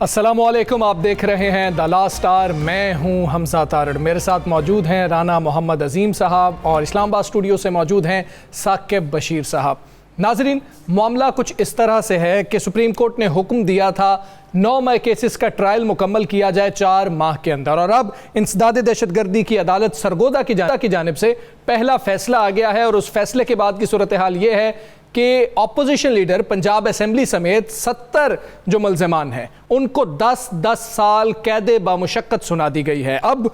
अस्सलामुअलैकुम, आप देख रहे हैं द लास्ट स्टार। मैं हूं हमजा तारड़। मेरे साथ मौजूद हैं राना मोहम्मद अजीम साहब और इस्लामाबाद स्टूडियो से मौजूद हैं साकिब बशीर साहब। नाजरीन, मामला कुछ इस तरह से है कि सुप्रीम कोर्ट ने हुक्म दिया था 9 मई केसेस का ट्रायल मुकम्मल किया जाए 4 माह के अंदर, और अब इंसदाद दहशतगर्दी की अदालत सरगोदा की जानिब से पहला फैसला आ गया है। और उस फैसले के बाद की सूरत हाल ये है कि अपोजिशन लीडर पंजाब असेंबली समेत 70 जो मुल्ज़िमान हैं उनको 10-10 साल कैद बामुशक्कत सुना दी गई है। अब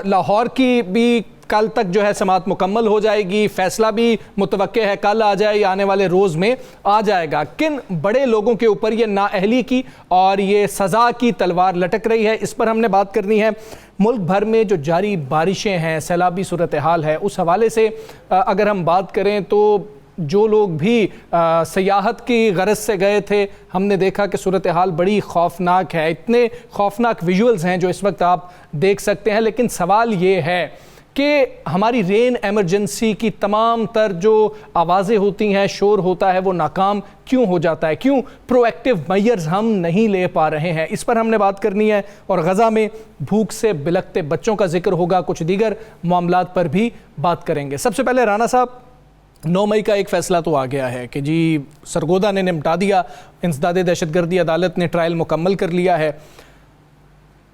लाहौर की भी कल तक जो है समाअत मुकम्मल हो जाएगी, फैसला भी मुतवक्के है कल आ जाए या आने वाले रोज़ में आ जाएगा। किन बड़े लोगों के ऊपर ये नाअहली की और ये सज़ा की तलवार लटक रही है, इस पर हमने बात करनी है। मुल्क भर में जो जारी बारिशें हैं, सैलाबी सूरत हाल है, उस हवाले से अगर हम बात करें तो जो लोग भी सियाहत की गरज से गए थे, हमने देखा कि सूरत हाल बड़ी खौफनाक है। इतने खौफनाक विजुअल्स हैं जो इस वक्त आप देख सकते हैं। लेकिन सवाल ये है कि हमारी रेन एमरजेंसी की तमाम तर जो आवाज़ें होती हैं, शोर होता है, वो नाकाम क्यों हो जाता है? क्यों प्रोएक्टिव मेजर्स हम नहीं ले पा रहे हैं? इस पर हमने बात करनी है। और गज़ा में भूख से बिलखते बच्चों का जिक्र होगा, कुछ दीगर मामलात पर भी बात करेंगे। सबसे पहले राना साहब, 9 मई का एक फ़ैसला तो आ गया है कि जी सरगोदा ने निपटा दिया, इंसदाद दहशतगर्दी अदालत ने ट्रायल मुकम्मल कर लिया है।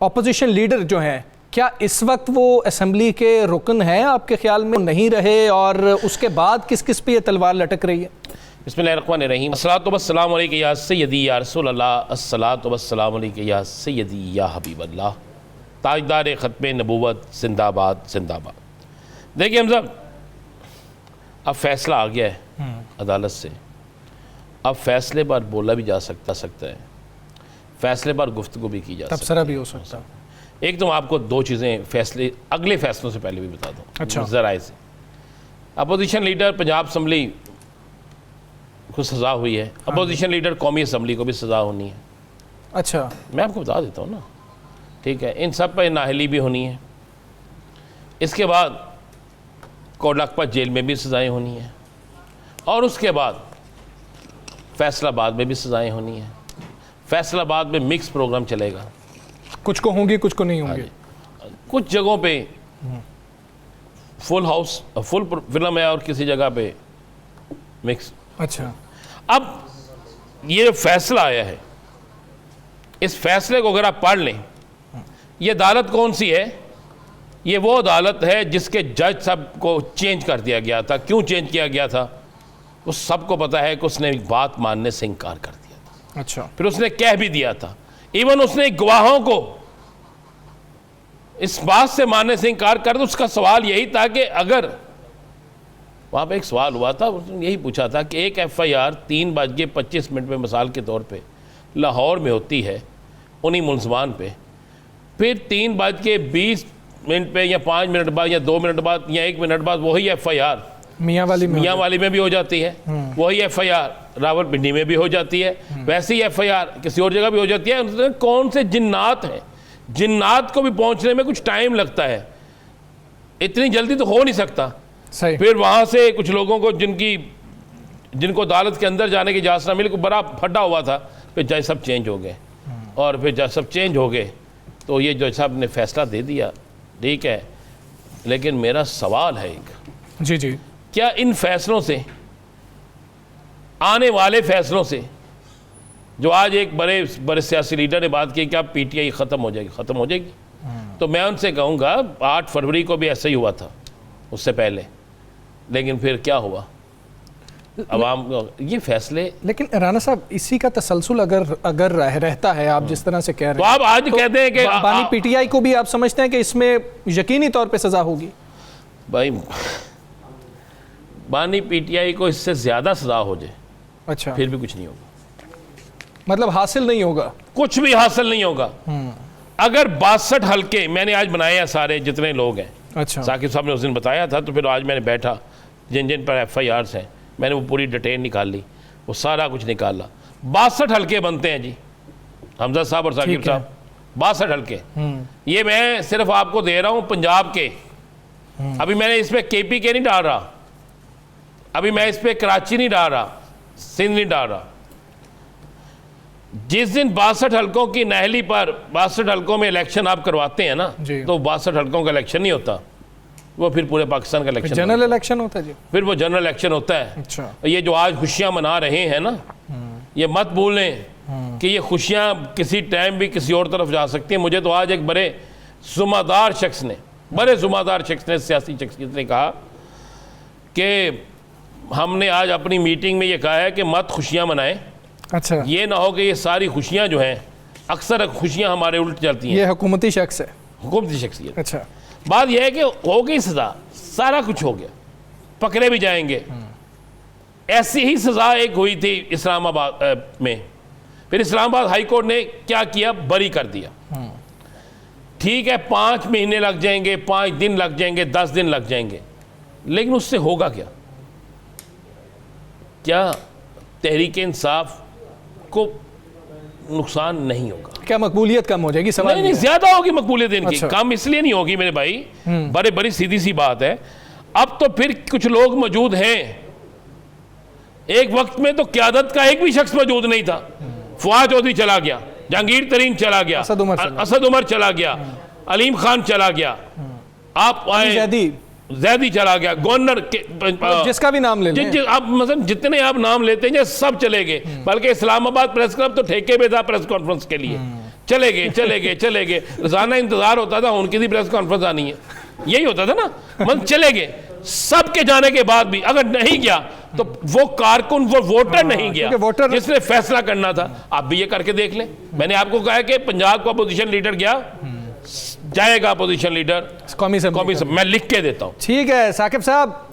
अपोजिशन लीडर जो हैं, क्या इस वक्त वो असेंबली के रुकन हैं आपके ख्याल में? नहीं रहे, और उसके बाद किस किस पे ये तलवार लटक रही है? बिस्मिल्लाहिर्रहमानिर्रहीम। अस्सलातु वस्सलामु अलैका या सय्यदी या रसूल अल्लाह, अस्सलातु वस्सलामु अलैका या सय्यदी या हबीब अल्लाह, ताजदार ख़त्म नबूवत जिंदाबाद जिंदाबाद। देखिए हम सब, अब फैसला आ गया है अदालत से। अब फैसले पर बोला भी जा सकता है, फैसले पर गुफ्तगू भी की जा सकती है, तबसरा भी हो सकता है। एक तो आपको दो चीज़ें फैसले अगले फैसलों से पहले भी बता दूँ। अच्छा, ज़राए से अपोजिशन लीडर पंजाब असम्बली को सज़ा हुई है, अपोजिशन लीडर कौमी असम्बली को भी सज़ा होनी है। अच्छा, मैं आपको बता देता हूँ ना, ठीक है। इन सब पर नाअहली भी होनी है। इसके बाद कोटलखपत जेल में भी सज़ाएँ होनी है, और उसके बाद फैसलाबाद में भी सज़ाएँ होनी है। फैसलाबाद में मिक्स प्रोग्राम चलेगा, कुछ को होंगी कुछ को नहीं होंगे। कुछ जगहों पे फुल हाउस फुल फिल्म है और किसी जगह पे मिक्स। अच्छा, अब ये जो फैसला आया है, इस फैसले को अगर आप पढ़ लें, ये अदालत कौन सी है? ये वो अदालत है जिसके जज साहब को चेंज कर दिया गया था। क्यों चेंज किया गया था? उस सबको पता है कि उसने बात मानने से इनकार कर दिया था। अच्छा, फिर उसने कह भी दिया था, इवन उसने गवाहों को इस बात से मानने से इनकार कर दिया। उसका सवाल यही था कि अगर वहाँ पे एक सवाल हुआ था, उसने यही पूछा था कि एक FIR 3:25 पे मिसाल के तौर पे लाहौर में होती है उन्हीं मुल्ज़िमान पे, फिर 3:20 पे या 5 मिनट बाद या 2 मिनट बाद या 1 मिनट बाद वही FIR मियाँ वाली में भी हो जाती है, वही FIR रावलपिंडी में भी हो जाती है, वैसे ही FIR किसी और जगह भी हो जाती है। उसमें कौन से जिन्नात हैं, जिन्नात को भी पहुंचने में कुछ टाइम लगता है, इतनी जल्दी तो हो नहीं सकता। सही। फिर वहाँ से कुछ लोगों को जिनको अदालत के अंदर जाने की इजाज़त ना मिली, को बड़ा फटा हुआ था, फिर जज सब चेंज हो गए, और फिर जज सब चेंज हो गए तो ये जज साहब ने फैसला दे दिया, ठीक है। लेकिन मेरा सवाल है एक, जी जी, क्या इन फैसलों से, आने वाले फैसलों से, जो आज एक बड़े सियासी लीडर ने बात की कि अब PTI ख़त्म हो जाएगी, तो मैं उनसे कहूँगा 8 फरवरी को भी ऐसा ही हुआ था, उससे पहले। लेकिन फिर क्या हुआ? अवाम ये फैसले। लेकिन राना साहब, इसी का तसलसल अगर रहता है, आप जिस तरह से कह रहे हैं, तो आप आज कहते हैं कि बानी PTI को भी आप समझते हैं कि इसमें यकीनी तौर पे सज़ा होगी? भाई, बानी PTI को इससे ज़्यादा सज़ा हो जाए, अच्छा, फिर भी कुछ नहीं होगा। मतलब हासिल नहीं होगा, कुछ भी हासिल नहीं होगा। अगर 62 हल्के मैंने आज बनाए हैं, सारे जितने लोग हैं, अच्छा, साकिब साहब ने उस दिन बताया था, तो फिर आज मैंने बैठा, जिन जिन पर FIRs हैं, मैंने वो पूरी डिटेल निकाल ली, वो सारा कुछ निकाला। 62 हल्के बनते हैं जी, हमजा साहब और साकिब साहब, 62 हल्के। ये मैं सिर्फ आपको दे रहा हूँ पंजाब के। अभी मैंने इस पर KPK नहीं डाल रहा, अभी मैं इस पर कराची नहीं डाल रहा, सिंध नहीं डाल रहा। जिस दिन 62 हलकों की नहली पर 62 हलकों में इलेक्शन आप करवाते हैं ना, जी। तो 62 हलकों का इलेक्शन नहीं होता, वो फिर पूरे पाकिस्तान का इलेक्शन जनरल इलेक्शन होता है जी। फिर वो जनरल इलेक्शन होता है। अच्छा। ये जो आज खुशियां मना रहे हैं ना, ये मत भूलें कि ये खुशियां किसी टाइम भी किसी और तरफ जा सकती हैं। मुझे तो आज एक बड़े जुम्मेदार शख्स ने, सियासी शख्सियत ने कहा कि हमने आज अपनी मीटिंग में ये कहा है कि मत खुशियां मनाएं। अच्छा, ये ना हो कि ये सारी खुशियां जो हैं, अक्सर खुशियां हमारे उल्ट चलती हैं। ये हुकूमती शख्स है। हुकूमती शख्सियत। अच्छा, बात यह है कि हो गई सजा, सारा कुछ हो गया, पकड़े भी जाएंगे। ऐसी ही सजा एक हुई थी इस्लामाबाद में, फिर इस्लामाबाद हाई कोर्ट ने क्या किया, बरी कर दिया। ठीक है, 5 महीने लग जाएंगे, 5 दिन लग जाएंगे, 10 दिन लग जाएंगे, लेकिन उससे होगा क्या? क्या तहरीक इंसाफ को नुकसान नहीं होगा? क्या मकबूलियत कम हो जाएगी? सवाल नहीं, ज्यादा होगी मकबूलियत इनकी। अच्छा। कम इसलिए नहीं होगी मेरे भाई, बड़ी सीधी सी बात है। अब तो फिर कुछ लोग मौजूद हैं, एक वक्त में तो क़यादत का एक भी शख्स मौजूद नहीं था। फवाद चौधरी चला गया, जहांगीर तरीन चला गया, असद उमर चला गया, अलीम खान चला गया, आप आए जैदी चला गया, गवर्नर के जिसका भी नाम ले लें, आप मतलब जितने आप नाम लेते हैं सब चले गए। बल्कि इस्लामाबाद प्रेस क्लब तो ठेके पे था प्रेस कॉन्फ्रेंस के लिए, चले गए। रोजाना इंतजार होता था उनकी भी प्रेस कॉन्फ्रेंस आनी है, यही होता था ना। मतलब चले गए, सबके जाने के बाद भी अगर नहीं गया तो वो कारकुन, वो वोटर नहीं गया जिसने फैसला करना था। आप भी ये करके देख लें। मैंने आपको कहा है कि पंजाब का अपोजिशन लीडर गया, जाएगा अपोजिशन लीडर कौमी मैं लिख के देता हूं। ठीक है साकिब साहब,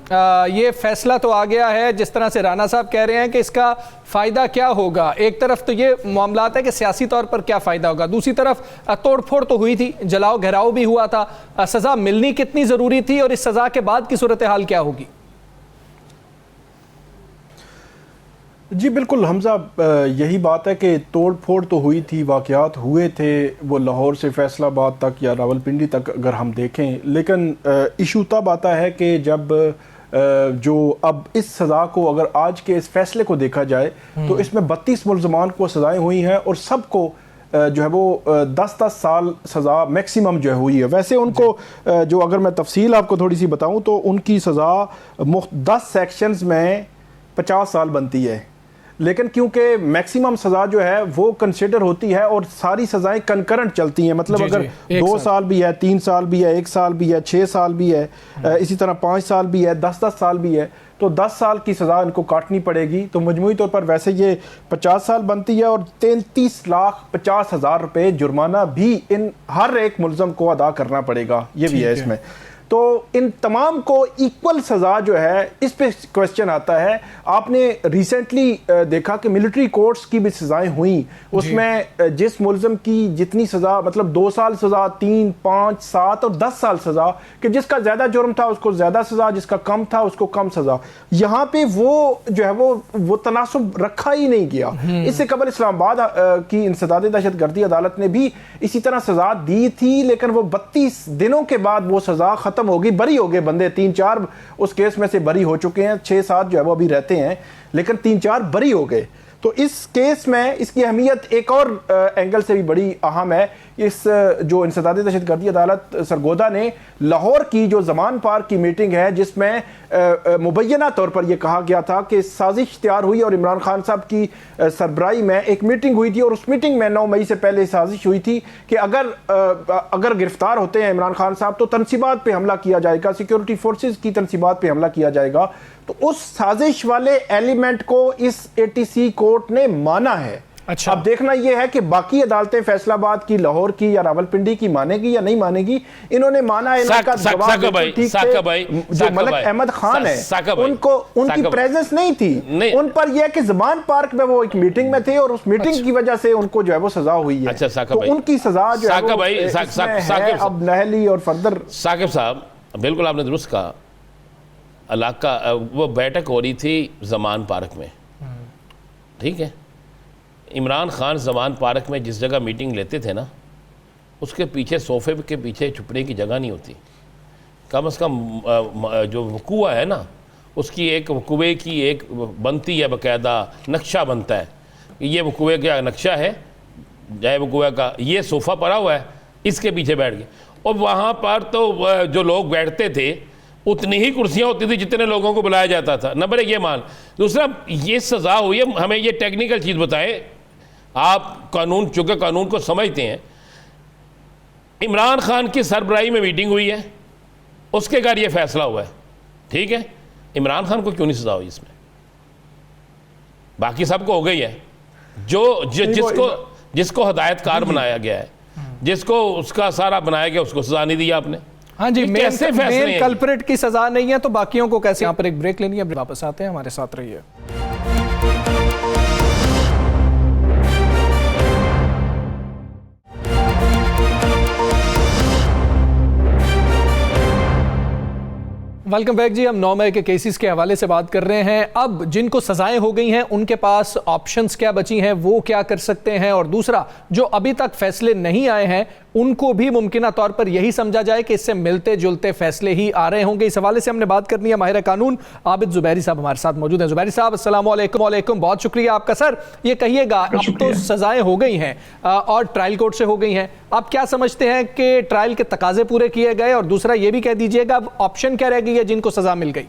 ये फैसला तो आ गया है, जिस तरह से राना साहब कह रहे हैं कि इसका फ़ायदा क्या होगा। एक तरफ तो ये मामलात है कि सियासी तौर पर क्या फ़ायदा होगा, दूसरी तरफ तोड़फोड़ तो हुई थी, जलाओ घेराव भी हुआ था, सज़ा मिलनी कितनी ज़रूरी थी और इस सज़ा के बाद की सूरत हाल क्या होगी? जी बिल्कुल हमजा, यही बात है कि तोड़ फोड़ तो हुई थी, वाक़यात हुए थे, वो लाहौर से फैसलाबाद तक या रावलपिंडी तक अगर हम देखें। लेकिन इशू तब आता है कि जब जो अब इस सज़ा को, अगर आज के इस फैसले को देखा जाए तो इसमें 32 मुलज़मान को सज़ाएँ हुई हैं और सबको जो है वो 10-10 साल सज़ा मैक्सिमम जो है हुई है। वैसे उनको जो अगर मैं तफसील आपको थोड़ी सी बताऊं तो उनकी सज़ा 10 सेक्शंस में 50 साल बनती है, लेकिन क्योंकि मैक्सिमम सज़ा जो है वो कंसिडर होती है और सारी सज़ाएं कंकरेंट चलती हैं। मतलब अगर 2 साल भी है, 3 साल भी है, 1 साल भी है, 6 साल भी है, इसी तरह 5 साल भी है, 10-10 साल भी है, तो 10 साल की सज़ा इनको काटनी पड़ेगी। तो मजमूई तौर पर वैसे ये 50 साल बनती है और 33,50,000 रुपये जुर्माना भी इन हर एक मुलज़म को अदा करना पड़ेगा, ये भी है इसमें। तो इन तमाम को इक्वल सज़ा जो है, इस पे क्वेश्चन आता है। आपने रिसेंटली देखा कि मिलिट्री कोर्ट्स की भी सज़ाएं हुई, उसमें जिस मुलज़म की जितनी सज़ा, मतलब 2 साल सज़ा, 3, 5, 7 और 10 साल सज़ा, कि जिसका ज़्यादा जुर्म था उसको ज़्यादा सज़ा, जिसका कम था उसको कम सज़ा। यहाँ पे वो जो है वो तनासुब रखा ही नहीं गया। इससे कबल इस्लामाबाद की इंसदादी दहशतगर्दी अदालत ने भी इसी तरह सज़ा दी थी, लेकिन वो 32 दिनों के बाद वो सज़ा खत्म हो गई। बरी हो गए बंदे, 3-4 उस केस में से बरी हो चुके हैं, 6-7 जो है वो अभी रहते हैं, लेकिन 3-4 बरी हो गए। तो इस केस में इसकी अहमियत एक और एंगल से भी बड़ी अहम है। इस जो इंसदादी दहशतगर्दी अदालत सरगोदा ने लाहौर की जो ज़मान पार्क की मीटिंग है, जिसमें मुबैना तौर पर यह कहा गया था कि साजिश तैयार हुई और इमरान खान साहब की सरबराही में एक मीटिंग हुई थी और उस मीटिंग में 9 मई से पहले साजिश हुई थी कि अगर गिरफ्तार होते हैं इमरान खान साहब तो तनसीबात पे हमला किया जाएगा, सिक्योरिटी फोर्सेस की तनसीबात पे हमला किया जाएगा। तो उस साजिश वाले एलिमेंट को इस ATC कोर्ट ने माना है। अच्छा। अब देखना यह है कि बाकी अदालतें फैसलाबाद की, लाहौर की या रावलपिंडी की मानेगी या नहीं मानेगी। इन्होंने माना है, जो मलक अहमद खान है उनको उनकी प्रेजेंस नहीं थी, उन पर यह कि ज़मान पार्क में वो एक मीटिंग में थे और उस मीटिंग की वजह से उनको जो है वो सजा हुई है। तो उनकी सजा जो है अब नहली और फर्दर। साकिब साहब बिल्कुल आपने दुरुस्त कहा, इलाका वो बैठक हो रही थी ज़मान पार्क में, ठीक है। इमरान खान ज़मान पार्क में जिस जगह मीटिंग लेते थे ना, उसके पीछे सोफे के पीछे छुपने की जगह नहीं होती। कम से कम जो वकूआ है ना, उसकी एक वकूए की एक बनती है, बाकायदा नक्शा बनता है ये वकूए का नक्शा है, जय वकूए का ये सोफ़ा पड़ा हुआ है, इसके पीछे बैठ गए। और वहाँ पर तो जो लोग बैठते थे उतनी ही कुर्सियाँ होती थी जितने लोगों को बुलाया जाता था। नंबर एक ये मान। दूसरा, ये सज़ा हुई है, हमें ये टेक्निकल चीज़ बताएं, आप कानून, चूँकि कानून को समझते हैं। इमरान खान की सरबराही में मीटिंग हुई है, उसके घर ये फैसला हुआ है, ठीक है। इमरान खान को क्यों नहीं सज़ा हुई इसमें? बाकी सबको हो गई है। जिसको हदायतकार बनाया गया है, जिसको उसका सारा बनाया गया, उसको सजा नहीं दी आपने। हाँ जी, कैसे फैसले मेन कल्प्रिट की सजा नहीं है तो बाकियों को कैसे? यहाँ पर एक ब्रेक लेनी है, वापस आते हैं, हमारे साथ रहिए। वेलकम बैक जी। हम 9 मई के केसेस के हवाले से बात कर रहे हैं। अब जिनको सजाएं हो गई हैं उनके पास ऑप्शंस क्या बची हैं, वो क्या कर सकते हैं, और दूसरा जो अभी तक फैसले नहीं आए हैं उनको भी मुमकिना तौर पर यही समझा जाए कि इससे मिलते जुलते फैसले ही आ रहे होंगे। इस हवाले से हमने बात करनी है। माहिर कानून आबिद जुबैरी साहब हमारे साथ मौजूद हैं। जुबैरी साहब अस्सलाम वालेकुम। बहुत शुक्रिया आपका। सर, ये कहिएगा, अब तो सजाएं हो गई हैं और ट्रायल कोर्ट से हो गई हैं, आप क्या समझते हैं कि ट्रायल के तकाजे पूरे किए गए? और दूसरा ये भी कह दीजिएगा, अब ऑप्शन क्या रह गई है जिनको सजा मिल गई?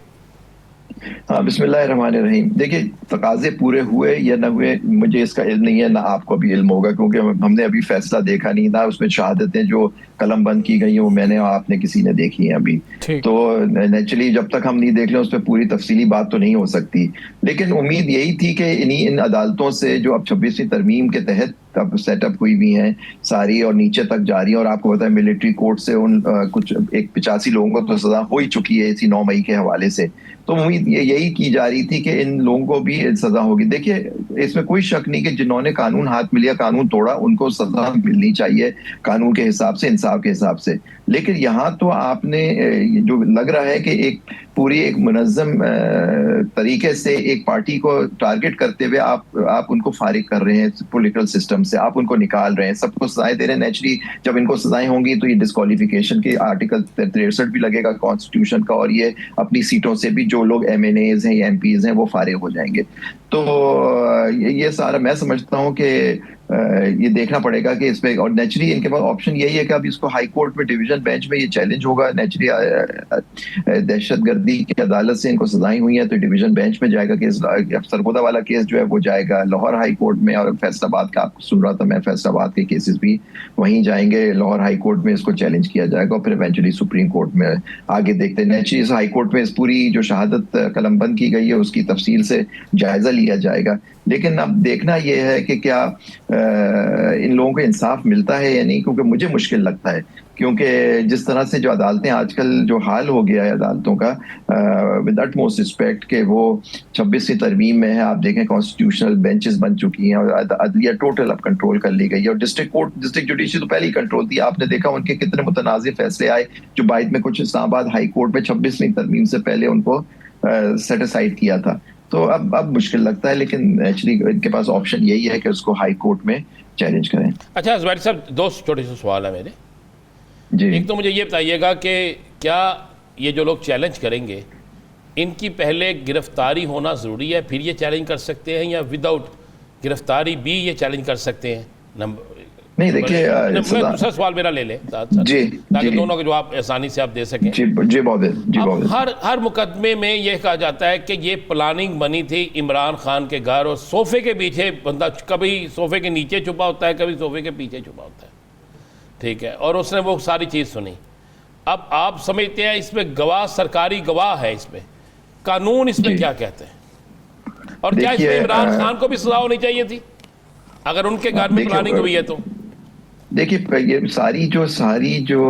हाँ, बिस्मिल्लाहिर्रहमानिर्रहीम। देखिए, तकाजे पूरे हुए या ना हुए मुझे इसका इल्म नहीं है, ना आपको भी इल्म होगा, क्योंकि हमने अभी फैसला देखा नहीं, ना उसमें शहादतें जो कलम बंद की गई हैं वो मैंने और आपने किसी ने देखी हैं अभी। तो नेचुरली जब तक हम नहीं देख लें उस पर पूरी तफसीली बात तो नहीं हो सकती। लेकिन उम्मीद यही थी कि इन अदालतों से जो अब 26वीं तरमीम के तहत अब सेटअप हुई भी हैं सारी और नीचे तक जा रही है, और आपको पता है मिलिट्री कोर्ट से उन कुछ 85 लोगों को तो सजा हो ही चुकी है इसी 9 मई के हवाले से। तो उम्मीद यही की जा रही थी कि इन लोगों को भी सजा होगी। देखिए, इसमें कोई शक नहीं कि जिन्होंने कानून हाथ में लिया, कानून तोड़ा, उनको सजा मिलनी चाहिए कानून के हिसाब से, इंसाफ के हिसाब से। लेकिन यहाँ तो आपने जो लग रहा है कि एक पूरी एक मुनज़्ज़म तरीके से एक पार्टी को टारगेट करते हुए आप उनको फारिग कर रहे हैं पॉलिटिकल सिस्टम से, आप उनको निकाल रहे हैं, सबको सजाएं दे रहे हैं। नेचुरली जब इनको सजाएं होंगी तो ये डिस्क्वालिफिकेशन के आर्टिकल 63 भी लगेगा कॉन्स्टिट्यूशन का, और ये अपनी सीटों से भी जो लोग MNAs हैं या MPs हैं वो फारिग हो जाएंगे। तो ये सारा मैं समझता हूँ कि ये देखना पड़ेगा कि इस पे, और नेचुरली इनके पास ऑप्शन यही है कि अब इसको हाई कोर्ट में डिवीजन बेंच में ये चैलेंज होगा। नेचुरली दहशतगर्दी की अदालत से इनको सजाएं हुई हैं तो डिवीजन बेंच में जाएगा केस। सरगोदा वाला केस जो है वो जाएगा लाहौर हाई कोर्ट में, और फैसलाबाद का आपको सुन रहा था मैं, फैसलाबाद के केसेस भी वहीं जाएंगे लाहौर हाई कोर्ट में, इसको चैलेंज किया जाएगा और फिर इवेंचुअली सुप्रीम कोर्ट में आगे देखते हैं। नेचुरली इस हाई कोर्ट में इस पूरी जो शहादत कलमबंद की गई है उसकी तफसील से जायजा लिया जाएगा। लेकिन अब देखना यह है कि क्या इन लोगों को इंसाफ मिलता है या नहीं, क्योंकि मुझे मुश्किल लगता है, क्योंकि जिस तरह से जो अदालतें आजकल जो हाल हो गया है अदालतों का, विद अटमोस्ट रिस्पेक्ट के वो 26वीं तरमीम में है, आप देखें कॉन्स्टिट्यूशनल बेंचेस बन चुकी हैं और अदलिया टोटल अब कंट्रोल कर ली गई है, और डिस्ट्रिक्ट जुडिशरी तो पहले ही कंट्रोल थी। आपने देखा उनके कितने मुतनाज़िर फैसले आए जो बाद में कुछ इस्लामाबाद हाई कोर्ट में 26वीं तरमीम से पहले उनको सेट असाइड किया था। तो अब मुश्किल लगता है, लेकिन एक्चुअली इनके पास ऑप्शन यही है कि उसको हाई कोर्ट में चैलेंज करें। अच्छा जुबैर साहब, दो छोटे से सवाल है मेरे जी। एक तो मुझे ये बताइएगा कि क्या ये जो लोग चैलेंज करेंगे इनकी पहले गिरफ्तारी होना ज़रूरी है फिर ये चैलेंज कर सकते हैं, या विदाउट गिरफ्तारी भी ये चैलेंज कर सकते हैं? नहीं, देखिए दूसरा सवाल मेरा ले लें जी, ताकि दोनों के जवाब आसानी से आप दे सकें। जी बहुत हर मुकदमे में यह कहा जाता है कि ये प्लानिंग बनी थी इमरान खान के घर, और सोफे के पीछे बंदा कभी सोफे के नीचे छुपा होता है, कभी सोफे के पीछे छुपा होता है, ठीक है, और उसने वो सारी चीज़ सुनी। अब आप समझते हैं इसमें गवाह, सरकारी गवाह है, इसमें कानून इसमें क्या कहते हैं, और क्या इसमें इमरान खान को भी सजा होनी चाहिए थी अगर उनके घर में प्लानिंग हुई है? तो देखिए, ये सारी जो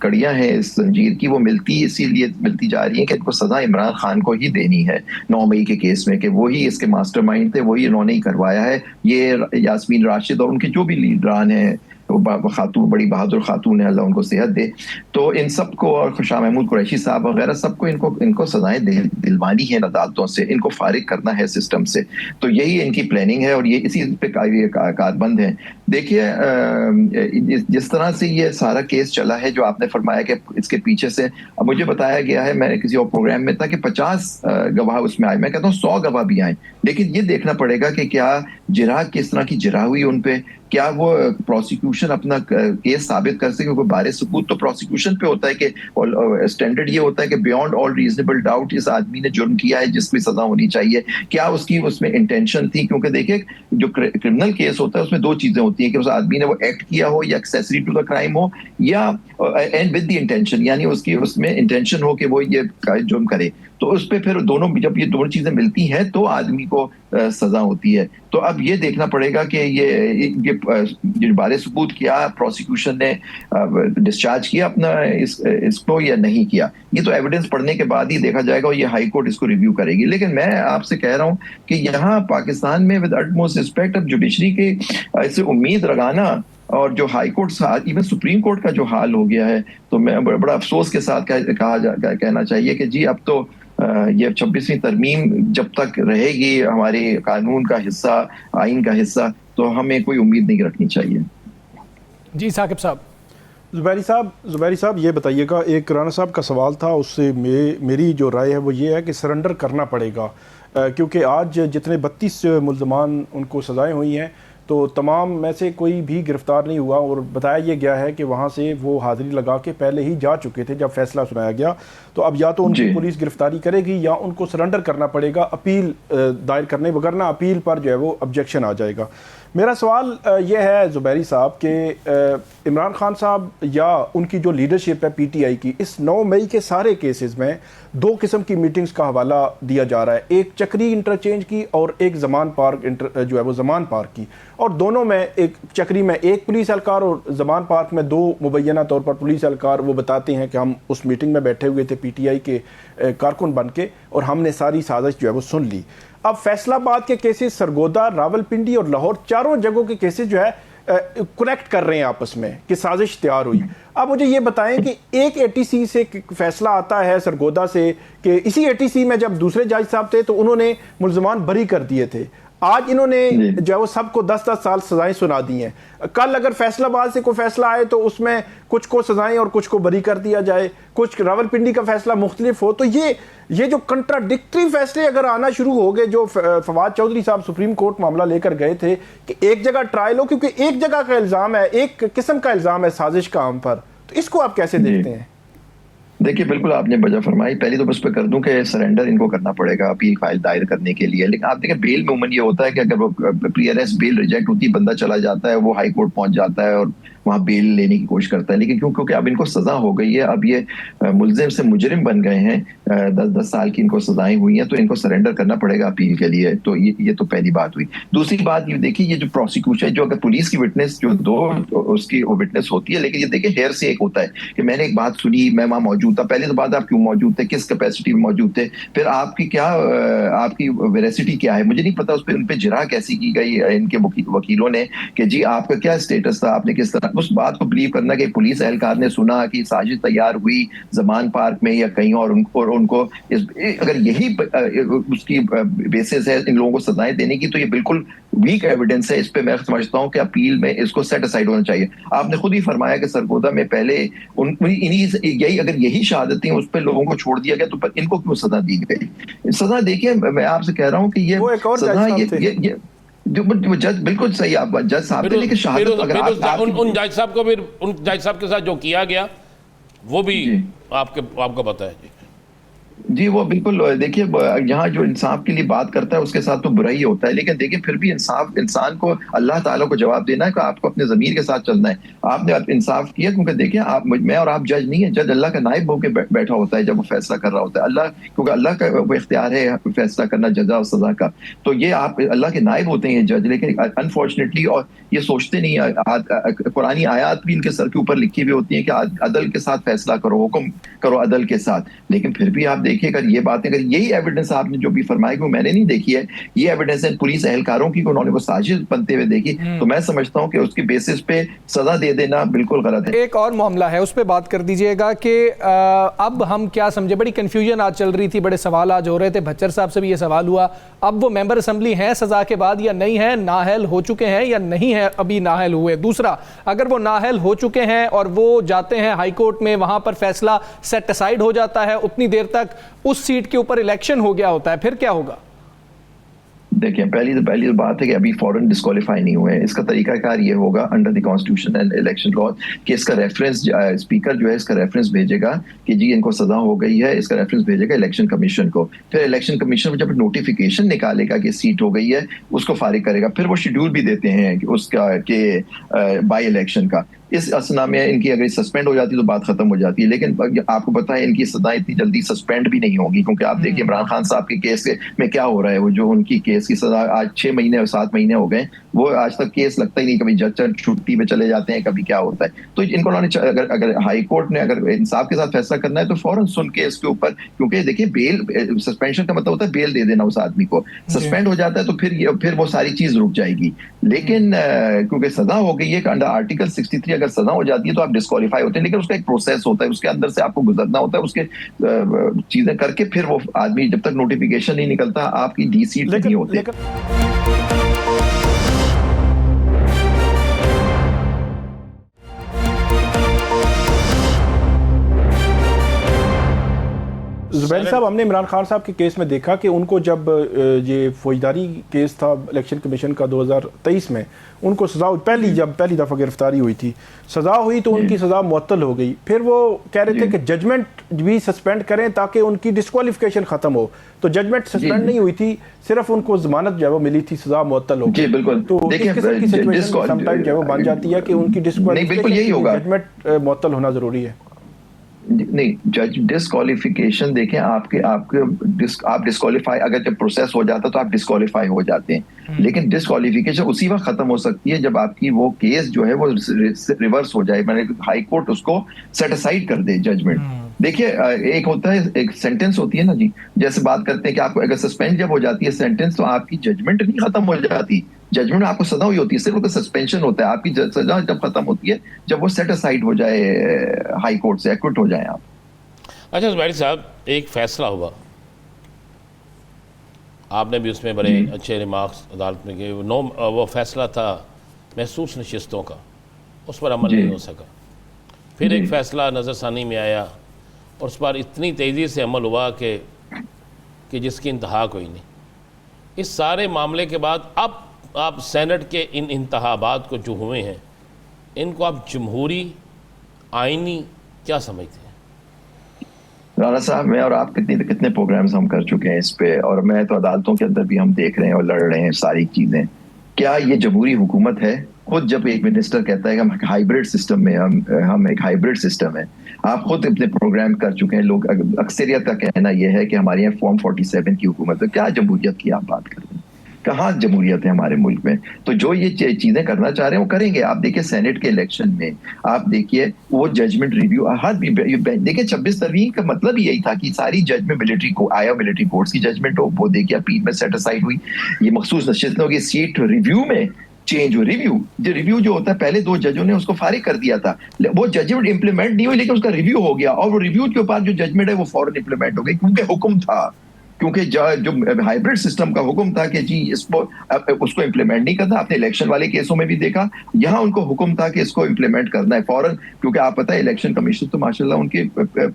कड़ियां हैं इस जंजीर की वो इसीलिए मिलती जा रही है कि इनको सजा इमरान खान को ही देनी है 9 मई के केस में, कि वही इसके मास्टरमाइंड थे, वही इन्होंने ही करवाया है। ये यास्मीन राशिद और उनके जो भी लीडरान हैं, वो खातून, बड़ी बहादुर खातून है, अल्लाह उनको सेहत दे, तो इन सबको, और खुशा महमूद कुरैशी साहब वगैरह सबको इनको सजाएं दिलवानी है अदालतों से, इनको फारिग करना है सिस्टम से। तो यही इनकी प्लानिंग है और ये इसी पे कारबंद है। देखिए जिस तरह से ये सारा केस चला है, जो आपने फरमाया कि इसके पीछे से, अब मुझे बताया गया है, मैंने किसी और प्रोग्राम में था कि 50 गवाह उसमें आए, मैं कहता हूँ 100 गवाह भी आए, लेकिन ये देखना पड़ेगा कि क्या जिरह किस तरह की जिरह हुई उन पे, क्या वो प्रोसिक्यूशन अपना केस साबित कर सके। कोई बारे सबूत तो प्रोसिक्यूशन पे होता है कि स्टैंडर्ड ये होता है कि बियॉन्ड ऑल रीजनेबल डाउट इस आदमी ने जुर्म किया है जिसकी सजा होनी चाहिए, क्या उसकी उसमें इंटेंशन थी। क्योंकि देखिए जो क्रिमिनल केस होता है उसमें दो चीजें होती हैं कि उस आदमी ने वो एक्ट किया हो या एक्सेसरी टू द क्राइम हो, या एंड विद द इंटेंशन, यानी उसकी उसमें इंटेंशन हो कि वो ये जुर्म करे। तो उस पे फिर दोनों, जब ये दोनों चीजें मिलती हैं तो आदमी को सजा होती है। तो अब ये देखना पड़ेगा कि ये बारे सबूत क्या प्रोसिक्यूशन ने डिस्चार्ज किया अपना इसको या नहीं किया, ये तो एविडेंस पढ़ने के बाद ही देखा जाएगा और ये हाई कोर्ट इसको रिव्यू करेगी। लेकिन मैं आपसे कह रहा हूं कि यहाँ पाकिस्तान में विद अटमोस्ट रिस्पेक्ट अब जुडिशरी के इससे उम्मीद लगाना, और जो high court even supreme court का जो हाल हो गया है, तो मैं बड़ा अफसोस के साथ कहना चाहिए कि जी अब तो ये 26वीं तरमीम जब तक रहेगी हमारे कानून का हिस्सा, आइन का हिस्सा, तो हमें कोई उम्मीद नहीं रखनी चाहिए। जी साकिब साहब। ज़ुबैरी साहब ये बताइएगा, एक राना साहब का सवाल था, उससे मेरी जो राय है वो ये है कि सरेंडर करना पड़ेगा, क्योंकि आज जितने 32 मुल्ज़मान उनको सज़ाएं हुई हैं तो तमाम में से कोई भी गिरफ्तार नहीं हुआ, और बताया ये गया है कि वहाँ से वो हाज़िरी लगा के पहले ही जा चुके थे जब फैसला सुनाया गया। तो अब या तो उनकी पुलिस गिरफ्तारी करेगी या उनको सरेंडर करना पड़ेगा अपील दायर करने, वगरना अपील पर जो है वो ऑब्जेक्शन आ जाएगा। मेरा सवाल ये है ज़ुबैरी साहब कि इमरान खान साहब या उनकी जो लीडरशिप है पीटीआई की, इस 9 मई के सारे केसेस में 2 किस्म की मीटिंग्स का हवाला दिया जा रहा है, एक चक्री इंटरचेंज की और एक ज़मान पार्क जो है वो ज़मान पार्क की, और दोनों में एक चक्री में एक पुलिस एहलकार और ज़मान पार्क में 2 मुबैना तौर पर पुलिस एहलकार वो बताते हैं कि हम उस मीटिंग में बैठे हुए थे पीटीआई के कारकुन बन के और हमने सारी साजिश जो है वो सुन ली। अब फैसलाबाद के केसेस, सरगोदा, रावलपिंडी और लाहौर, चारों जगहों के केसेस जो है कनेक्ट कर रहे हैं आपस में कि साजिश तैयार हुई। अब मुझे ये बताएं कि एक एटीसी से फैसला आता है सरगोदा से कि इसी एटीसी में जब दूसरे जज साहब थे तो उन्होंने मुल्ज़मान बरी कर दिए थे, आज इन्होंने जो है वो सबको 10-10 साल सजाएं सुना दी हैं। कल अगर फैसलाबाद से कोई फैसला आए तो उसमें कुछ को सजाएं और कुछ को बरी कर दिया जाए, कुछ रावलपिंडी का फैसला मुख्तलिफ हो, तो ये जो कंट्राडिक्टरी फैसले अगर आना शुरू हो गए, जो फवाद चौधरी साहब सुप्रीम कोर्ट मामला लेकर गए थे कि एक जगह ट्रायल हो, क्योंकि एक जगह का इल्ज़ाम है, एक किस्म का इल्ज़ाम है साजिश का हम पर, तो इसको आप कैसे देखते हैं? देखिए बिल्कुल आपने वजह फरमाई। पहले तो बस पे कर दूं कि सरेंडर इनको करना पड़ेगा अपील फाइल दायर करने के लिए। लेकिन आप देखें बेल में उमूमन ये होता है कि अगर वो प्री अरेस्ट बेल रिजेक्ट होती है, बंदा चला जाता है, वो हाई कोर्ट पहुंच जाता है और वहाँ बेल लेने की कोशिश करता है। लेकिन क्योंकि अब इनको सजा हो गई है, अब ये मुल्जिम से मुजरिम बन गए हैं, 10-10 साल की इनको सजाएं हुई हैं, तो इनको सरेंडर करना पड़ेगा अपील के लिए। तो ये तो पहली बात हुई। दूसरी बात ये देखिए, ये जो प्रोसिक्यूशन, जो अगर पुलिस की विटनेस जो 2 उसकी विटनेस होती है, लेकिन ये देखिए हेयर से एक होता है कि मैंने एक बात सुनी, मैं वहाँ मौजूद था। पहले तो बात आप क्यों मौजूद थे, किस कैपेसिटी में मौजूद थे, फिर आपकी क्या आपकी वेरासिटी क्या है, मुझे नहीं पता। उस पर उन पर जिरह कैसी की गई इनके वकीलों ने कि जी आपका क्या स्टेटस था, आपने किस तरह उस बात को बिलीव करना कि पुलिस एहलकार ने सुना कि साजिश तैयार हुई ज़मान पार्क में या कहीं और उनको अगर यही उसकी बेसिस है इन लोगों को सजाएं देने की, तो ये बिल्कुल वीक एविडेंस है। इस पे मैं समझता हूं कि अपील में इसको सेट असाइड होना चाहिए। आपने खुद ही फरमाया कि सरगोदा में पहले अगर यही शहादतें उस पर लोगों को छोड़ दिया गया, तो इनको क्यों सजा दी गई? सजा देखिए, मैं आपसे कह रहा हूं कि ये सजा जो जज बिल्कुल सही, आप जज साहब थे, लेकिन शहादत अगर उन जज साहब को, फिर उन जज साहब के साथ जो किया गया वो भी आपको पता है जी। वो बिल्कुल देखिए, यहाँ जो इंसाफ के लिए बात करता है उसके साथ तो बुरा ही होता है, लेकिन देखिए फिर भी इंसान को अल्लाह ताला को जवाब देना है कि आपको अपने ज़मीर के साथ चलना है। आपने इंसाफ किया, क्योंकि देखिए मैं और आप जज नहीं है, जज अल्लाह का नाइब होकर बैठा होता है जब वो फैसला कर रहा होता है। अल्लाह, क्योंकि अल्लाह का वो इख्तियार है फैसला करना जजा और सजा का, तो ये आप अल्लाह के नाइब होते हैं जज। लेकिन अनफॉर्चुनेटली और ये सोचते नहीं है, कुरानी आयात भी इनके सर के ऊपर लिखी हुई होती है कि अदल के साथ फैसला करो, हुक्म करो अदल के साथ, लेकिन फिर भी आप देखिए, अगर ये बातें, अगर यही एविडेंस आपने जो भी फरमाया कि वो मैंने नहीं देखी है, ये एविडेंस है पुलिस एहलकारों की, उन्होंने वो साजिश बनते हुए देखी, तो मैं समझता हूँ कि उसकी बेसिस पे सजा दे देना बिल्कुल गलत है। एक और मामला है, उस पर बात कर दीजिएगा कि अब हम क्या समझे, बड़ी कंफ्यूजन आज चल रही थी, बड़े सवाल आज हो रहे थे, भच्चर साहब से भी ये सवाल हुआ, अब वो मेंबर असेंबली हैं सजा के बाद या नहीं है, नाअहल हो चुके हैं या नहीं है, अभी नाअहल हुए। दूसरा, अगर वो नाअहल हो चुके हैं और वो जाते हैं हाई कोर्ट में, वहां पर फैसला सेट असाइड हो जाता है, उतनी देर तक उस सीट के ऊपर इलेक्शन हो गया होता है, फिर क्या होगा? देखिए, पहली तो बात है कि अभी फॉरेन डिस्क्वालीफाई नहीं हुए हैं। इसका तरीकाकार ये होगा under the constitution and election law कि इसका रेफरेंस स्पीकर जो है इसका रेफरेंस भेजेगा कि जी इनको सजा हो गई है, इसका रेफरेंस भेजेगा इलेक्शन कमीशन को। फिर इलेक्शन कमीशन जब नोटिफिकेशन निकालेगा कि सीट हो गई है, उसको फारिग करेगा। फिर वो शेड्यूल भी देते हैं कि उसका के बाई इलेक्शन का। इस असना में इनकी अगर सस्पेंड हो जाती तो बात खत्म हो जाती है, लेकिन आपको पता है इनकी सजा इतनी जल्दी सस्पेंड भी नहीं होगी, क्योंकि आप देखिए इमरान खान साहब के केस में क्या हो रहा है। वो जो उनकी केस की सजा आज 6 महीने और 7 महीने हो गए, वो आज तक केस लगता ही नहीं, कभी जज छुट्टी पे चले जाते हैं, कभी क्या होता है। तो इनको उन्होंने अगर हाई कोर्ट ने अगर इंसाफ के साथ फैसला करना है तो फौरन सुन के इसके ऊपर, क्योंकि देखिए बेल सस्पेंशन का मतलब होता है बेल दे देना उस आदमी को। सस्पेंड हो जाता है तो फिर वो सारी चीज रुक जाएगी। लेकिन क्योंकि सजा हो गई है, अंडर आर्टिकल 63 अगर सजा हो जाती है तो आप डिस्क्वालीफाई होते हैं, लेकिन उसका एक प्रोसेस होता है, उसके अंदर से आपको गुजरना होता है, उसके चीजें करके फिर वो आदमी, जब तक नोटिफिकेशन नहीं निकलता आपकी डी सीट नहीं होती। जुबैर साहब, हमने इमरान खान साहब के केस में देखा कि उनको जब ये फौजदारी केस था इलेक्शन कमीशन का 2023 में, उनको सज़ा जब पहली दफ़ा गिरफ्तारी हुई थी, सज़ा हुई तो उनकी सज़ा मुअत्तल हो गई। फिर वो कह रहे थे कि जजमेंट भी सस्पेंड करें ताकि उनकी डिस्क्वालिफिकेशन ख़त्म हो, तो जजमेंट सस्पेंड नहीं हुई थी, सिर्फ उनको जमानत जो है वो मिली थी, सज़ा मुअत्तल हो गई। बिल्कुल। तो इस किस्म की सिचुएशन समटाइम जो है वो बन जाती है कि उनकी डिस्क्वालिफिकेशन, जजमेंट मुअत्तल होना ज़रूरी है। नहीं, जज डिस्क्वालिफिकेशन देखें, आप डिस्क्वालीफाई, अगर जब प्रोसेस हो जाता तो आप डिस्क्वालीफाई हो जाते हैं, लेकिन डिस्क्वालिफिकेशन उसी वक्त खत्म हो सकती है जब आपकी वो केस जो है वो रिवर्स हो जाए, मैंने हाई कोर्ट उसको सेट असाइड कर दे जजमेंट। देखिए, एक होता है, एक सेंटेंस होती है ना जी, जैसे बात करते हैं कि आपको अगर सस्पेंड जब हो जाती है सेंटेंस, तो आपकी जजमेंट नहीं खत्म हो जाती, जजमेंट आपको सजा हुई होती है, सिर्फ सस्पेंशन होता है। आपकी सजा जब खत्म होती है जब वो सेट असाइड हो जाए हाई कोर्ट से, एक्विट हो जाए आप। अच्छा जुबैर साहब, एक फैसला हुआ, आपने भी उसमें बड़े अच्छे रिमार्क्स अदालत में किए, वो फैसला था महसूस नशिस्तों का, उस पर अमल नहीं हो सका। फिर एक फैसला नज़रसानी में आया और उस पर इतनी तेज़ी से अमल हुआ कि जिसकी इंतहा कोई नहीं। इस सारे मामले के बाद अब आप सेनेट के इन इंतखाबात को जो हुए हैं, इनको आप जमहूरी आइनी क्या समझते हैं? राना साहब, मैं और आप कितने प्रोग्राम्स हम कर चुके हैं इस पे, और मैं तो अदालतों के अंदर भी हम देख रहे हैं और लड़ रहे हैं सारी चीजें। क्या ये जमहूरी हुकूमत है? खुद जब एक मिनिस्टर कहता है कि हम हाइब्रिड सिस्टम में, हम एक हाइब्रिड सिस्टम है, आप खुद अपने प्रोग्राम कर चुके हैं। लोग अक्सरियत का कहना यह है कि हमारे यहाँ फॉर्म 47 की हुकूमत है। क्या जमहूरियत की आप बात कर रहे हैं? कहाँ जमहूरियत है हमारे मुल्क में? तो जो ये चीजें करना चाह रहे हैं वो करेंगे। आप देखिए सेनेट के इलेक्शन में, आप देखिए वो जजमेंट रिव्यू, देखिए 26 तरवीन का मतलब ही यही था कि सारी जजमेंट मिलिट्री कोर्ट्स की जजमेंट हो, वो देखिए अपील में सेट असाइड हुई। ये मखसूस नशिस्तों की सीट रिव्यू में चेंज हो। रिव्यू जो होता है, पहले 2 जजों ने उसको फारिग कर दिया था, वो जजमेंट इंप्लीमेंट नहीं हुई, लेकिन उसका रिव्यू हो गया, और वो रिव्यू के ऊपर जो जजमेंट है वो फौरन इंप्लीमेंट हो गई, क्योंकि हुक्म था, क्योंकि जो हाइब्रिड सिस्टम का हुक्म था कि जी उसको इंप्लीमेंट नहीं करना। आपने इलेक्शन वाले केसों में भी देखा, यहाँ उनको हुक्म था कि इसको इंप्लीमेंट करना है फौरन, क्योंकि आप पता है इलेक्शन कमीशन तो माशाल्लाह उनके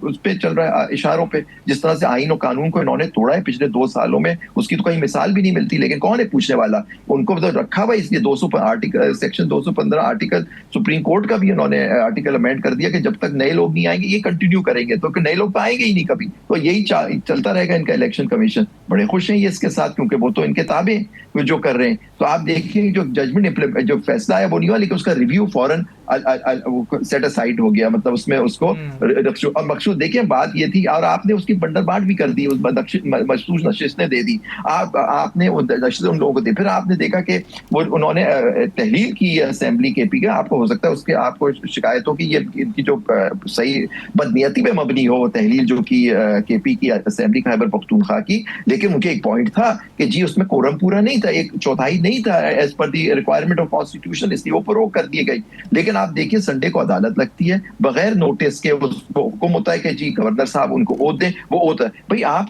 उस पे चल रहा है इशारों पे। जिस तरह से आईन और कानून को इन्होंने तोड़ा है पिछले 2 सालों में, उसकी तो कहीं मिसाल भी नहीं मिलती। लेकिन कौन है पूछने वाला? उनको तो रखा हुआ, इसलिए 200 article, section 215 article, supreme court का भी उन्होंने आर्टिकल अमेंड कर दिया कि जब तक नए लोग नहीं आएंगे ये कंटिन्यू करेंगे, तो नए लोग तो आएंगे ही नहीं कभी। तो यही चलता रहेगा इनका इलेक्शन कमीशन। बड़े खुश हैं ये इसके साथ, क्योंकि वो तो इनके ताबे जो कर रहे हैं। तो आप देखिए जो जजमेंट जो फैसला है वो नहीं हुआ, लेकिन उसका रिव्यू फौरन सेट असाइड हो गया, मतलब उसमें उसको और मकसूद देखिए बात ये थी, और आपने उसकी बंडरबाट भी कर दी, उस मखसूस नशिस्तें दे दी, आपने वो नशिस्तें उन लोगों को दी। फिर आपने देखा कि वो उन्होंने तहलील की असेंबली केपी का, आपको हो सकता है उसके आपको शिकायत हो कि ये इनकी जो सही बदनीयती पे मबनी हो तहलील जो की केपी की असेंबली खैबर पख्तूनख्वा की, लेकिन उनके एक पॉइंट था कि जी उसमें कोरम पूरा नहीं था, एक चौथाई नहीं था as per the requirement of constitution, इसलिए वो फरोग कर दिए गई। लेकिन आप देखिए संडे को अदालत लगती है बगैर नोटिस के, उसको हुक्म होता है कि जी गवर्नर साहब उनको ओथ दें, वो ओथ है भाई। आप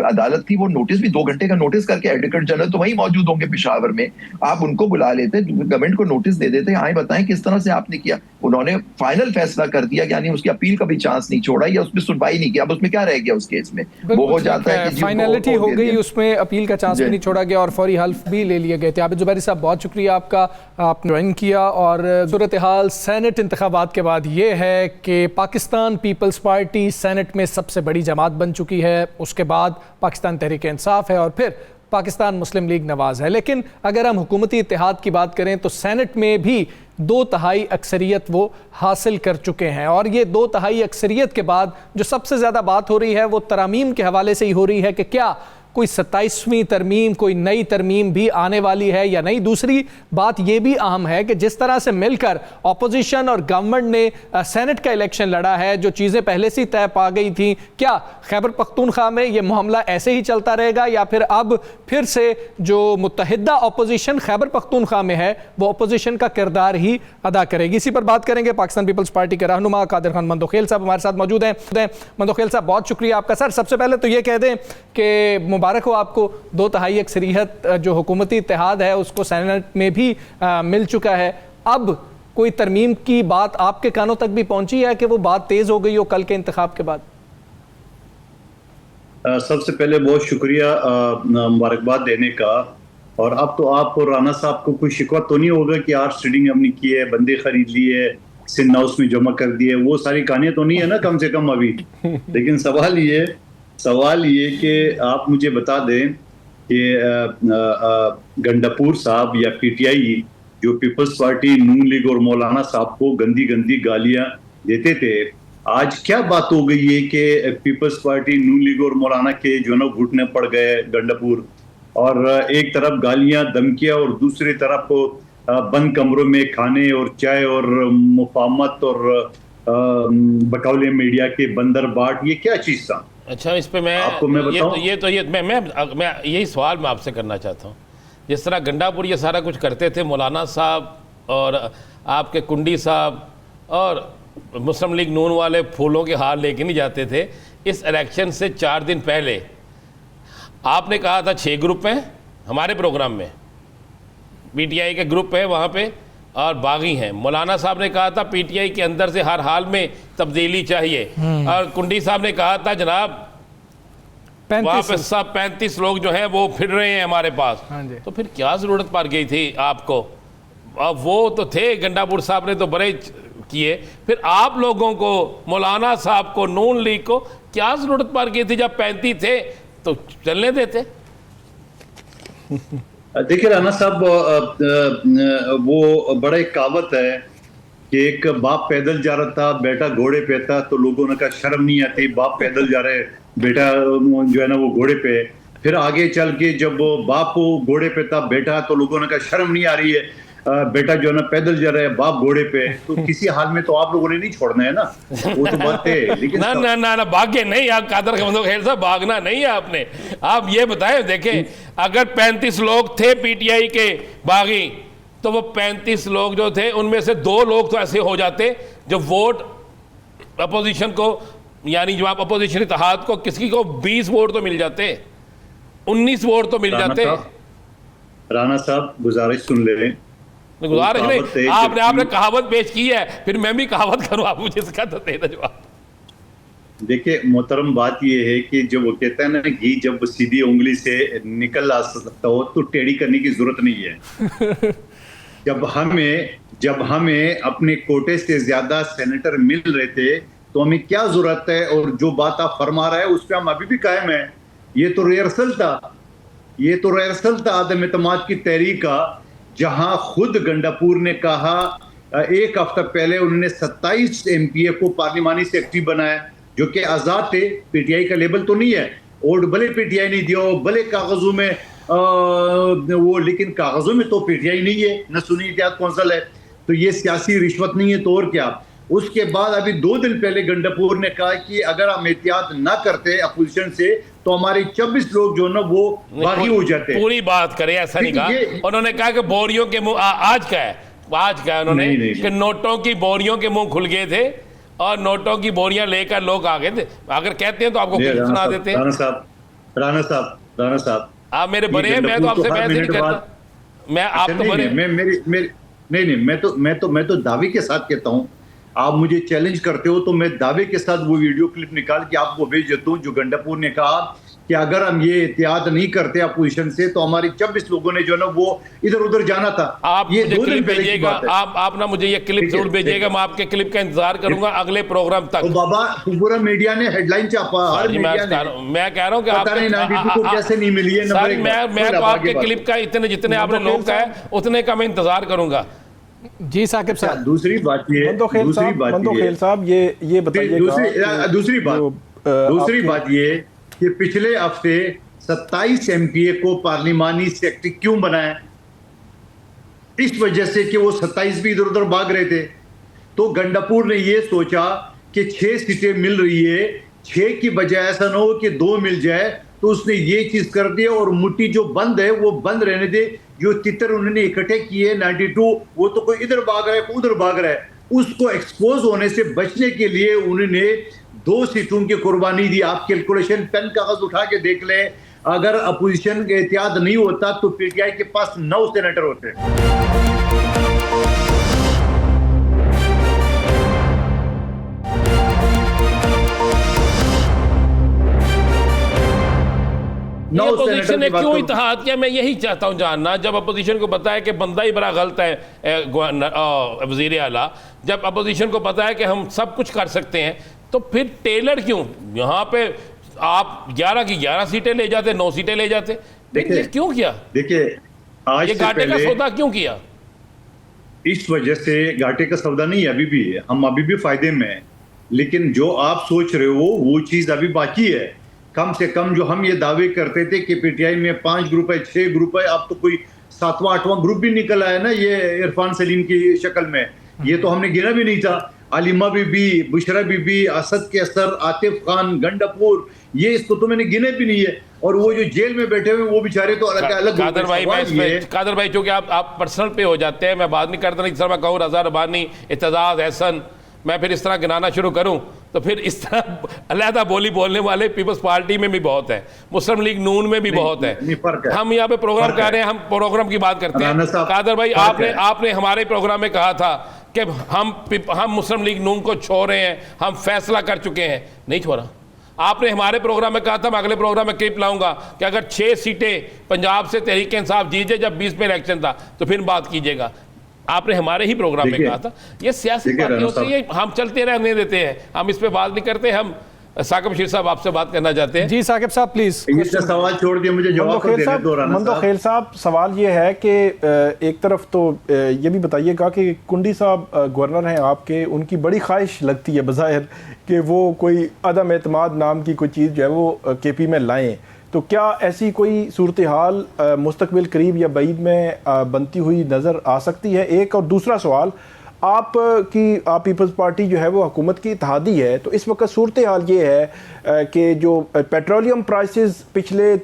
अदालत थी, वो नोटिस भी 2 घंटे का नोटिस करके, एडवोकेट जनरल तो वही मौजूद होंगे पेशावर में, आप उनको बुला लेते, गवर्नमेंट को नोटिस दे देते, आए बताएं किस तरह से आपने किया। उन्होंने फाइनल फैसला कर दिया, यानी उसकी अपील का भी चांस नहीं छोड़ा या उसमें सुनवाई नहीं किया। अब उसमें क्या रह गया उस केस में, वो हो जाता है कि फाइनलिटी हो गई, उसमें अपील का चांस भी नहीं छोड़ा गया और फौरी हल्फ भी ले लिए गए थे। आबिद जुबैरी साहब बहुत शुक्रिया आपका, आपने ज्वाइन किया। और सूरत हाल सेनेट इंतखाबात के बाद ये है कि पाकिस्तान पीपल्स पार्टी सेनेट में सबसे बड़ी जमात बन चुकी है, उसके बाद पाकिस्तान तहरीक इंसाफ है और फिर पाकिस्तान मुस्लिम लीग नवाज है। लेकिन अगर हम हुकूमती इत्तेहाद की बात करें तो सेनेट में भी 2/3 अक्सरियत वो हासिल कर चुके हैं। और ये 2/3 अक्सरियत के बाद जो सबसे ज़्यादा बात हो रही है वो तरमीम के हवाले से ही हो रही है कि क्या कोई 27वीं तरमीम, कोई नई तरमीम भी आने वाली है या नहीं। दूसरी बात यह भी अहम है कि जिस तरह से मिलकर ऑपोजिशन और गवर्नमेंट ने सेनेट का इलेक्शन लड़ा है, जो चीज़ें पहले से ही तय पा गई थी, क्या खैबर पख्तूनख्वा में यह मामला ऐसे ही चलता रहेगा या फिर अब फिर से जो मुत्तहिदा ऑपोजिशन खैबर पख्तूनख्वा में है वो ऑपोजिशन का किरदार ही अदा करेगी। इसी पर बात करेंगे। पाकिस्तान पीपल्स पार्टी के रहनुमा कादिर खान मंदोखेल साहब हमारे साथ मौजूद हैं। मंदोखेल साहब बहुत शुक्रिया आपका। सर सबसे पहले तो ये कह दें कि मुबारक हो आपको, 2/3 अक्सरियत जो हुकूमती इत्तेहाद है उसको सेनेट में भी मिल चुका है। अब कोई तरमीम की बात आपके कानों तक भी पहुंची है कि वो बात तेज हो गई हो कल के इंतखाब के बाद? सबसे पहले बहुत शुक्रिया मुबारकबाद देने का। और अब तो आप और राना साहब को कोई शिकवा तो नहीं होगा कि आर्ट्स रीडिंग हमने की है, बंदे खरीद लिए, सिंध हाउस में जमा कर दिए, वो सारी कहानियां तो नहीं है ना कम से कम अभी। लेकिन सवाल ये कि आप मुझे बता दें कि गंडापुर साहब या पीटीआई जो पीपल्स पार्टी, नून लीग और मौलाना साहब को गंदी गंदी गालियां देते थे, आज क्या बात हो गई है कि पीपल्स पार्टी, नून लीग और मौलाना के जो ना घुटने पड़ गए गंडापुर, और एक तरफ गालियां धमकियां और दूसरी तरफ बंद कमरों में खाने और चाय और मुफाहमत और बकौले मीडिया के बंदरबाट, ये क्या चीज था? अच्छा, इस पे मैं यही सवाल मैं आपसे करना चाहता हूँ। जिस तरह गंडापुर ये सारा कुछ करते थे, मौलाना साहब और आपके कुंडी साहब और मुस्लिम लीग नून वाले फूलों के हार लेके नहीं जाते थे। इस इलेक्शन से 4 दिन पहले आपने कहा था 6 ग्रुप हैं हमारे प्रोग्राम में, पीटीआई के ग्रुप है वहाँ पे और बागी हैं। मौलाना साहब ने कहा था पीटीआई के अंदर से हर हाल में तब्दीली चाहिए, और कुंडी साहब ने कहा था जनाब वहाँ पे सब 35 लोग जो हैं वो फिर रहे हैं हमारे पास। तो फिर क्या ज़रूरत पड़ गई थी आपको? अब वो तो थे, गंडापुर साहब ने तो बड़े किए, फिर आप लोगों को, मौलाना साहब को, नून लीग को क्या ज़रूरत पड़ गई थी? जब 35 थे तो चलने देते। देखिए राना साहब, वो बड़ा एक कहावत है कि एक बाप पैदल जा रहा था, बेटा घोड़े पे था, तो लोगों ने कहा शर्म नहीं आती, बाप पैदल जा रहे, बेटा जो है ना वो घोड़े पे। फिर आगे चल के जब वो बाप घोड़े पे था, बेटा, तो लोगों ने कहा शर्म नहीं आ रही है, बेटा जो है ना पैदल जा रहा है, बाप घोड़े पे। तो किसी हाल में तो आप लोगों ने नहीं छोड़ना है ना, वो तो बात है। लेकिन ना भाग्य नहीं, आप कादर खैर साहब भागना नहीं है आपने। आप ये बताएं, देखें अगर 35 लोग थे पीटीआई के बागी, तो वो 35 लोग जो थे उनमें से 2 लोग तो ऐसे हो जाते जो वोट अपोजिशन को, यानी जो आप अपोजिशन इत्तेहाद को, किसी को 20 वोट तो मिल जाते, 19 वोट तो मिल जाते। राना साहब गुजारिश सुन ले, गुजारिश नहीं, आपने कहावत पेश की है, फिर मैं भी कहावत करूं, आप मुझे इसका तो दे दो जवाब। देखिए मोहतरम, बात ये है कि जो वो कहता है ना, घी जब सीधी उंगली से निकल आ सकता हो तो टेढ़ी करने की जरूरत नहीं है। जब हमें अपने कोटे से ज्यादा सेनेटर मिल रहे थे तो हमें क्या जरूरत है, और जो बात आप फरमा रहे हैं उस पर हम अभी भी कायम है ये तो रिहर्सल था आदम एतमाद की तहरीक का, जहां खुद गंडापुर ने कहा एक हफ्ता पहले उन्होंने 27 MPA को पार्लिमानी सेक्रेटरी बनाया जो कि आजाद थे, पीटीआई का लेबल तो नहीं है, और भले पीटीआई नहीं दिया, भले कागजों में वो, लेकिन कागजों में तो पीटीआई नहीं है, न सुन्नी इत्तेहाद कौंसिल है, तो ये सियासी रिश्वत नहीं है तो और क्या। उसके बाद अभी 2 दिन पहले गंडापुर ने कहा कि अगर हम एहतियात ना करते अपोजिशन से तो हमारे 24 लोग जो ना वो बागी हो जाते। पूरी बात करें, ऐसा नहीं कहा उन्होंने, कहा कि बोरियों के मुंह आज का उन्होंने कि नोटों की बोरियों के मुंह खुल गए थे और नोटों की बोरियां लेकर लोग आ गए थे। अगर कहते हैं तो आपको सुना देते हैं। राणा साहब आप मेरे बड़े हैं, मैं तो आपसे बहस नहीं करता, मैं आप तो बड़े, मैं तो दावे के साथ कहता हूं, आप मुझे चैलेंज करते हो तो मैं दावे के साथ वो वीडियो क्लिप निकाल के आपको भेज देता हूं जो गंडापुर ने कहा कि अगर हम ये एहतियात नहीं करते अपोजिशन से तो हमारे 26 लोगों ने जो ना वो इधर उधर जाना था। आप ये मुझे क्लिप भेजिएगा, आप ना मुझे ये क्लिप जरूर भेजिएगा, मैं आपके क्लिप का इंतजार करूंगा अगले प्रोग्राम तक। तो बाबा पूरा मीडिया ने हेडलाइन छापा, हर मीडिया ने, मैं कह रहा हूं कि आपको कैसे नहीं मिली है। मैं तो आपके क्लिप का इतने जितने आपने लोग का है उतने का मैं इंतजार करूंगा। जी साकिब साहब, दूसरी बात ये बताइए, दूसरी बात ये कि पिछले हफ्ते 27 MPA को पार्लिमानी सेक्रेटरी क्यों बनाया? इस वजह से कि वो 27 भी इधर उधर भाग रहे थे। तो गंडापुर ने ये सोचा कि 6 सीटें मिल रही है, 6 की बजाय ऐसा ना हो कि 2 मिल जाए, तो उसने ये चीज कर दिया और मुट्ठी जो बंद है वो बंद रहने दे। जो तितर उन्होंने इकट्ठे किए 92, वो तो कोई इधर भाग रहा है कोई उधर भाग रहा है, उसको एक्सपोज होने से बचने के लिए उन्होंने 2 सीटों की कुर्बानी दी। आप कैलकुलेशन पेन कागज उठा के देख ले, अगर अपोजिशन का एहतियात नहीं होता तो पीटीआई के पास 9 सेनेटर होते। अपोजिशन ने क्यों इत्तेहाद किया, मैं यही चाहता हूं जानना। जब अपोजिशन को पता है कि बंदा ही बड़ा गलत है वजीर आला, जब अपोजिशन को पता है कि हम सब कुछ कर सकते हैं, तो फिर टेलर क्यों? यहाँ पे आप 11 की 11 सीटें ले जाते, 9 सीटें ले जाते, देखिए क्यों किया? देखिए आज ये घाटे का सौदा क्यों किया? इस वजह से घाटे का सौदा नहीं है, अभी भी है, हम अभी भी फायदे में हैं, लेकिन जो आप सोच रहे हो वो चीज अभी बाकी है। कम से कम जो हम ये दावे करते थे कि पीटीआई में 5 ग्रुप है, 6 ग्रुप है, अब तो कोई 7वां 8वां ग्रुप भी निकल आया ना ये इरफान सलीम की शक्ल में। ये तो हमने गिना भी नहीं था। अलीमा बीबी, बुशरा बीबी, असद के असर, आतिफ खान, गंडापुर, ये इसको तो मैंने गिने भी नहीं है। और वो जो जेल में बैठे हुए वो बेचारे तो अलग अलग। कादर भाई चूंकि आप पर्सनल पे हो जाते हैं, मैं बात नहीं करता, नहीं मैं कहूँ रजा रबानी, इत्तेजाज, एहसन, मैं फिर इस तरह गिनाना शुरू करूं तो फिर इस तरह अलहदा बोली बोलने वाले पीपल्स पार्टी में भी बहुत है, मुस्लिम लीग नून में भी बहुत है। हम यहाँ पे प्रोग्राम कर रहे हैं, हम प्रोग्राम की बात करते हैं। कादर भाई आपने हमारे प्रोग्राम में कहा था कि हम मुस्लिम लीग नून को छोड़ रहे हैं, हम फैसला कर चुके हैं। नहीं छोड़ा। आपने हमारे प्रोग्राम में कहा था, मैं अगले प्रोग्राम में क्लिप लाऊंगा, कि अगर 6 सीटें पंजाब से तहरीक इंसाफ जीत जाए, जब 20 में इलेक्शन था, तो फिर बात कीजिएगा। आपने हमारे ही प्रोग्राम में कहा था। ये सियासी पार्टी होती है, हम चलते रहने देते हैं, हम इस पे बात नहीं करते। हम साकिब बशीर साहब आपसे बात करना चाहते हैं। जी साकिब साहब प्लीज सवाल छोड़ दिए, मुझे जवाब देने दो। मंदोखेल साहब, सवाल ये है कि एक तरफ तो ये भी बताइएगा कि कुंडी साहब गवर्नर हैं आपके, उनकी बड़ी ख्वाहिश लगती है बज़ाहिर कि वो कोई अदम एतमाद नाम की कोई चीज़ जो है वो केपी में लाएं, तो क्या ऐसी कोई सूरत हाल मुस्तकबिल करीब या बईद में बनती हुई नज़र आ सकती है? एक और दूसरा सवाल, आप पीपल्स पार्टी जो है वो हुकूमत की इत्तेहादी है, तो इस वक्त सूरत हाल ये है कि जो पेट्रोलियम प्राइसेस पिछले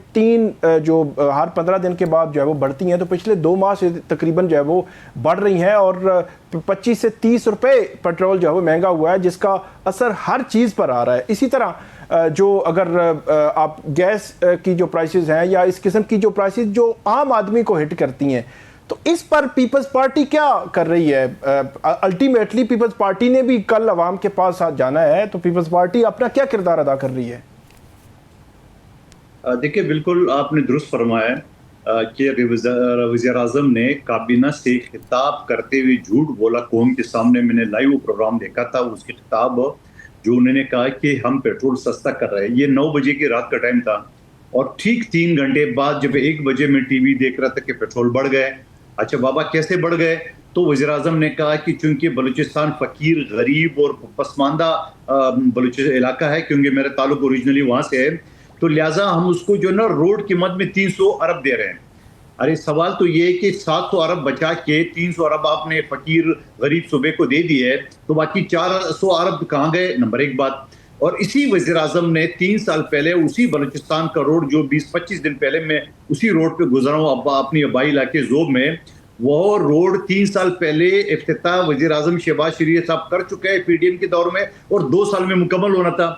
जो हर 15 दिन के बाद जो है वो बढ़ती हैं, तो पिछले 2 माह से तकरीबन जो है वो बढ़ रही हैं और 25 से 30 रुपये पेट्रोल जो है वो महंगा हुआ है, जिसका असर हर चीज़ पर आ रहा है। इसी तरह जो अगर आप गैस की जो प्राइसेस हैं या इस किस्म की जो प्राइसेस जो आम आदमी को हिट करती हैं, तो इस पर पीपल्स पार्टी क्या कर रही है? अल्टीमेटली पीपल्स पार्टी ने भी कल अवाम के पास जाना है, तो पीपल्स पार्टी अपना क्या किरदार अदा कर रही है? देखिए, बिल्कुल आपने दुरुस्त फरमाया कि वज़ीर आज़म ने काबीना से खिताब करते हुए झूठ बोला कौम के सामने। मैंने लाइव प्रोग्राम देखा था, उसकी खिताब जो उन्होंने कहा कि हम पेट्रोल सस्ता कर रहे हैं, ये 9 बजे की रात का टाइम था। और ठीक 3 घंटे बाद जब 1 बजे मैं टीवी देख रहा था कि पेट्रोल बढ़ गए। अच्छा बाबा कैसे बढ़ गए? तो वज़ीर आज़म ने कहा कि चूंकि बलूचिस्तान फ़कीर, गरीब और पसमानदा बलूचिस्तान इलाका है, क्योंकि मेरा ताल्लुक ओरिजिनली वहाँ से है, तो लिहाजा हम उसको जो ना रोड की मद में 300 अरब दे रहे हैं। अरे सवाल तो ये है कि 700 अरब बचा के 300 अरब आपने फ़कीर गरीब सूबे को दे दिए है, तो बाकी 400 अरब कहाँ गए? नंबर 1 बात। और इसी वज़ीर आज़म ने 3 साल पहले उसी बलूचिस्तान का रोड, जो 20-25 दिन पहले मैं उसी रोड पे गुजरा हूँ अपनी आबाई इलाके ज़ोब में, वो रोड 3 साल पहले इफ्तिताह वज़ीर आज़म शहबाज शरीफ साहब कर चुके हैं पीडीएम के दौर में, और 2 साल में मुकम्मल होना था।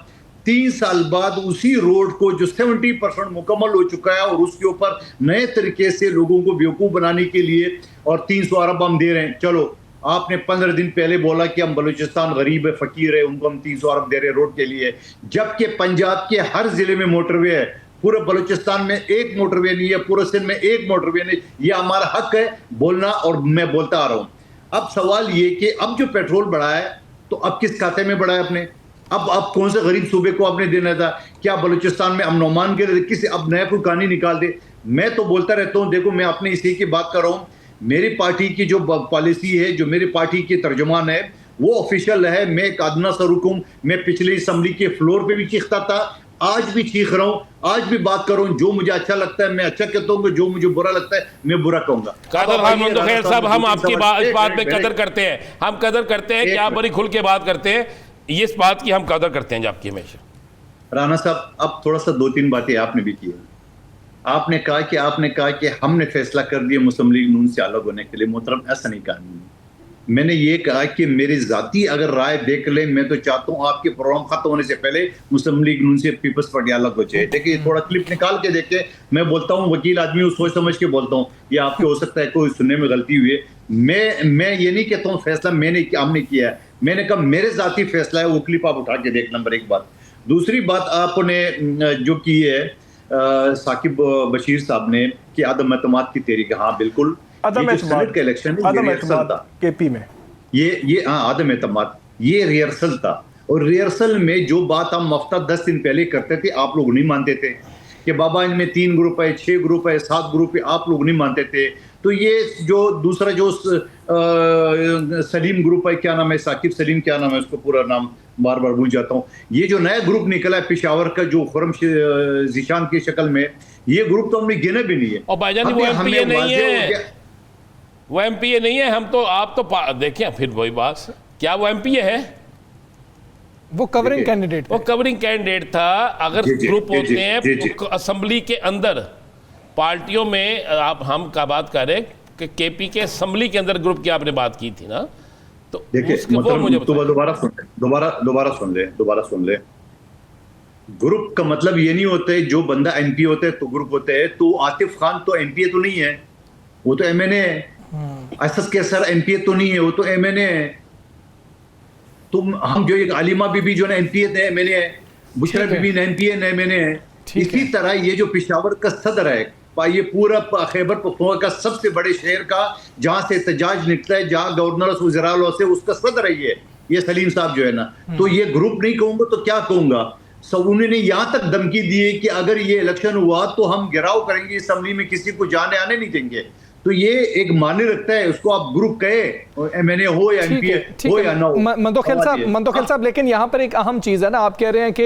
3 साल बाद उसी रोड को जो 70% मुकम्मल हो चुका है, और उसके ऊपर नए तरीके से लोगों को बेवकूफ़ बनाने के लिए और 300 अरब हम दे रहे हैं। चलो आपने 15 दिन पहले बोला कि हम बलूचिस्तान गरीब है, फ़कीर है, उनको हम 300 अरब दे रहे हैं रोड के लिए, जबकि पंजाब के हर ज़िले में मोटरवे है, पूरे बलूचिस्तान में एक मोटरवे नहीं है, पूरे सिंध में एक मोटरवे नहीं। ये हमारा हक है बोलना, और मैं बोलता आ रहा हूँ। अब सवाल ये कि अब जो पेट्रोल बढ़ा है, तो अब किस खाते में बढ़ा है आपने? अब कौन से गरीब सूबे को आपने देना था? क्या बलूचिस्तान में अमन अमान के लिए किसी अब नया कोई कहानी निकाल दे? मैं तो बोलता रहता हूँ, देखो मैं अपने इसी की बात कर रहा हूँ, मेरी पार्टी की जो पॉलिसी है, जो मेरी पार्टी की तर्जुमान है, वो ऑफिशियल है। मैं एक अदना सा रुकूं, मैं पिछले असम्बली के फ्लोर पे भी चीखता था, आज भी चीख रहा हूँ, आज भी बात कर रहा हूँ। जो मुझे अच्छा लगता है मैं अच्छा कहता हूँ, जो मुझे बुरा लगता है मैं बुरा कहूंगा। कादर खान मंदोखेर साहब, हम आपकी बात में कदर करते हैं, हम कदर करते हैं कि आप बड़ी खुल के बात करते हैं, इस बात की हम कदर करते हैं जो आपकी हमेशा। राना साहब, अब थोड़ा सा 2-3 बातें आपने भी की है। आपने कहा कि हमने फैसला कर दिया मुस्लिम लीग नून से अलग होने के लिए। मोहतरम, ऐसा नहीं कहा मैंने। ये कहा कि मेरी जाती अगर राय देख लें, मैं तो चाहता हूँ आपके प्रोग्राम खत्म होने से पहले मुस्लिम लीग नून से पीपल्स पार्टी अलग हो जाए। देखिए थोड़ा क्लिप निकाल के देखे, मैं बोलता हूँ वकील आदमी हूँ, सोच समझ के बोलता हूँ, ये आपके हो सकता है कोई सुनने में गलती हुई है। मैं ये नहीं कहता हूँ फैसला हमने किया है, मैंने कहा मेरे जाती फैसला है। वो क्लिप आप उठा के देख। नंबर 1 बात। दूसरी बात आपने जो की है साकिब बशीर साहब ने कि आदम एतमाद की तहरीक, हाँ बिल्कुल, सेनेट का इलेक्शन केपी में ये आदम एतमाद, ये रिहर्सल था, और रिहर्सल में जो बात हम हफ्ता 10 दिन पहले करते थे, आप लोग नहीं मानते थे कि बाबा इनमें 3 ग्रुप है, 6 ग्रुप है, 7 ग्रुप है, आप लोग नहीं मानते थे। तो ये जो दूसरा जो सलीम ग्रुप है, क्या नाम है, साकिब सलीम, क्या नाम है उसको पूरा नाम बार बार भूल जाता हूँ, ये जो नया ग्रुप निकला है पेशावर का, जो खुरम जीशान की शक्ल में, ये ग्रुप तो हमने गिने भी नहीं है। और भाईजान वो एमपीए नहीं है, वो एमपीए नहीं है। हम तो आप तो देखिए फिर वही बात, क्या वो एमपीए है? वो कवरिंग कैंडिडेट, वो कवरिंग कैंडिडेट था। अगर ग्रुप होते हैं असेंबली के अंदर, पार्टियों में, आप हम का बात कर रहे कि केपी के असेंबली के अंदर ग्रुप की आपने बात की थी ना, तो देखिए दोबारा सुन ले। ग्रुप का मतलब ये नहीं होता है जो बंदा एमपी होता है तो ग्रुप होता है। तो आतिफ खान तो एमपीए तो नहीं है, वो तो एमएनए है। असद कैसर एमपीए तो नहीं है, वो तो एमएनए है। तुम हम जो एक आलिमा बीबी जो ना एमपीए थे, एमएनए है। बुशरा बीबी ने एमपीए ने एमएनए है। इसी तरह ये जो पेशावर का सदर है, ये पूरा खैबर पख्तूनख्वा का सबसे बड़े शहर का जहां से एहतजाज निकला है, जहां गवर्नर वज़ीर से उसका सदर है ये सलीम साहब जो है ना। तो ये ग्रुप नहीं कहूंगा तो क्या कहूंगा। सब उन्होंने यहां तक धमकी दी है कि अगर ये इलेक्शन हुआ तो हम घेराव करेंगे असेंबली में, किसी को जाने आने नहीं देंगे। तो ये एक माने रखता है, उसको आप ग्रुप कहे, एमएनए हो या एमपीए हो या ना हो। मंदोखेल साहब, लेकिन यहाँ पर एक अहम चीज़ है ना, आप कह रहे हैं कि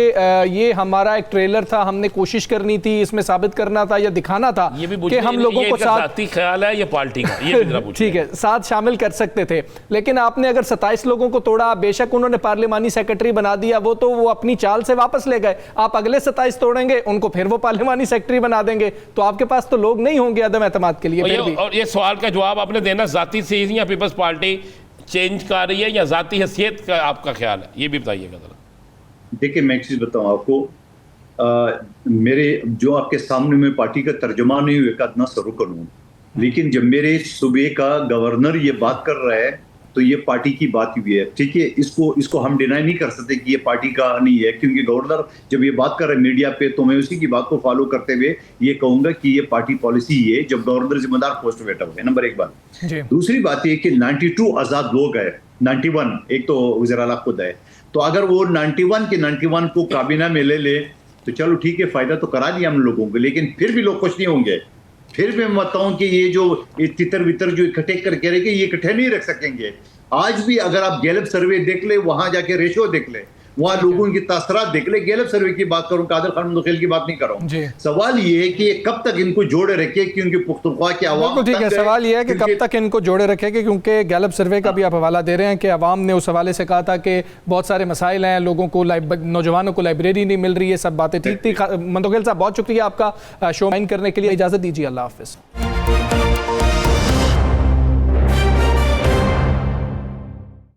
ये हमारा एक ट्रेलर था, हमने कोशिश करनी थी, इसमें साबित करना था या दिखाना था कि हम लोगों को साथ, ख्याल है ये पार्टी का, ये ठीक है, साथ शामिल कर सकते थे। लेकिन आपने अगर 27 लोगों को तोड़ा, बेशक उन्होंने पार्लिमानी सेक्रेटरी बना दिया, वो तो वो अपनी चाल से वापस ले गए। आप अगले 27 तोड़ेंगे, उनको फिर वो पार्लिमानी सेक्रेटरी बना देंगे, तो आपके पास तो लोग नहीं होंगे अदम एतमाद के लिए। और ये सवाल का जवाब आपने देना, जाती से या पीपल्स पार्टी चेंज कर रही है या जाती हैसियत का आपका ख्याल है, ये भी बताइएगा जरा। देखिए मैं एक चीज बताऊं आपको, मेरे जो आपके सामने में पार्टी का तर्जुमा नहीं हुआ का ना सरुकन हूं, लेकिन जब मेरे सूबे का गवर्नर ये बात कर रहा है तो ये पार्टी की बात हुई है। ठीक है, इसको हम डिनाई नहीं कर सकते कि ये पार्टी का नहीं है, क्योंकि गवर्नर जब ये बात कर रहे हैं मीडिया पे, तो मैं उसी की बात को फॉलो करते हुए ये कहूंगा कि ये पार्टी पॉलिसी है जब गवर्नर जिम्मेदार पोस्ट पे बैठा हुआ है। नंबर 1 बात। दूसरी बात ये कि 92 आजाद लोग है, 91 एक तो वज़ीर आला खुद है, तो अगर वो 91 के 91 को काबीना में ले ले तो चलो ठीक है, फायदा तो करा दिया हम लोगों को, लेकिन फिर भी लोग खुश नहीं होंगे। फिर मैं बताऊं कि ये जो तितर वितर जो इकट्ठे करके रहे, ये इकट्ठे नहीं रख सकेंगे। आज भी अगर आप गैलप सर्वे देख ले, वहां जाके रेशो देख ले, वहां लोगों की तासरात देख ले। गैलप सर्वे की बात करूं, कादर खान मुंदखिल की बात नहीं कर रहा हूं। सवाल ये है कि ये कब तक इनको जोड़े रखे, क्योंकि पुख्तनख्वा की आवाम, ठीक है, सवाल ये है कि कब तक इनको जोड़े रखेंगे, क्योंकि गैलप सर्वे का भी आप हवाला दे रहे हैं कि अवाम ने उस हवाले से कहा था कि बहुत सारे मसाइल हैं, लोगों को नौजवानों को लाइब्रेरी नहीं मिल रही है, सब बातें ठीक थी। मुंदखिल साहब बहुत शुक्रिया आपका शो माइन करने के लिए, इजाज़त दीजिए, अल्लाह हाफिज़।